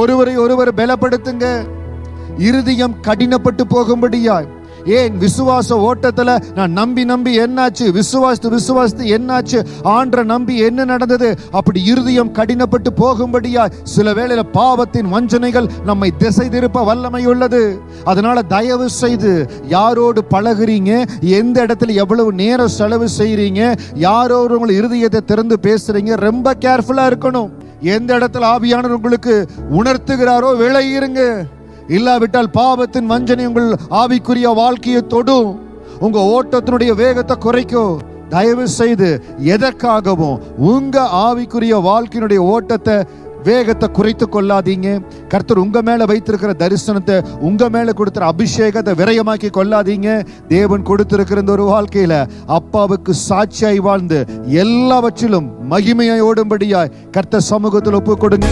ஒருவரை ஒருவர் பலப்படுத்துங்க. இருதயம் கடினப்பட்டு போகும்படியாய். ஏன் விசுவாச ஓட்டத்துல நான் நம்பி என்னாச்சு, விசுவாசித்து என்னாச்சு, ஆண்ட நம்பி என்ன நடந்தது, அப்படி இருதயம் கடினப்பட்டு போகும்படியா சில வேளையில பாவத்தின் வஞ்சனைகள் நம்மை திசை திருப்ப வல்லமை உள்ளது. அதனால தயவு செய்து யாரோடு பழகுறீங்க, எந்த இடத்துல எவ்வளவு நேரம் செலவு செய்யறீங்க, யாரோடு உங்களை இருதயத்தை திறந்து பேசுறீங்க, ரொம்ப கேர்ஃபுல்லா இருக்கணும். எந்த இடத்துல ஆவியானவர் உங்களுக்கு உணர்த்துகிறாரோ விலகிருங்க. இல்லாவிட்டால் பாவத்தின் வஞ்சனை உங்கள் ஆவிக்குரிய வாழ்க்கையை தொடும், உங்க ஓட்டத்தினுடைய வேகத்தை குறைக்கும். தயவு செய்து எதற்காகவும் உங்க ஆவிக்குரிய வாழ்க்கையினுடைய ஓட்டத்தை வேகத்தை குறைத்து கொள்ளாதீங்க. கர்த்தர் உங்க மேல வைத்திருக்கிற தரிசனத்தை, உங்க மேல கொடுத்திருக்கிற அபிஷேகத்தை விரயமாக்கி கொள்ளாதீங்க. தேவன் கொடுத்திருக்கிற இந்த ஒரு வாழ்க்கையில அப்பாவுக்கு சாட்சியாய் வாழ்ந்து எல்லாவற்றிலும் மகிமையை ஓடும்படியாய் கர்த்தர் சமூகத்தில் ஒப்பு கொடுங்க.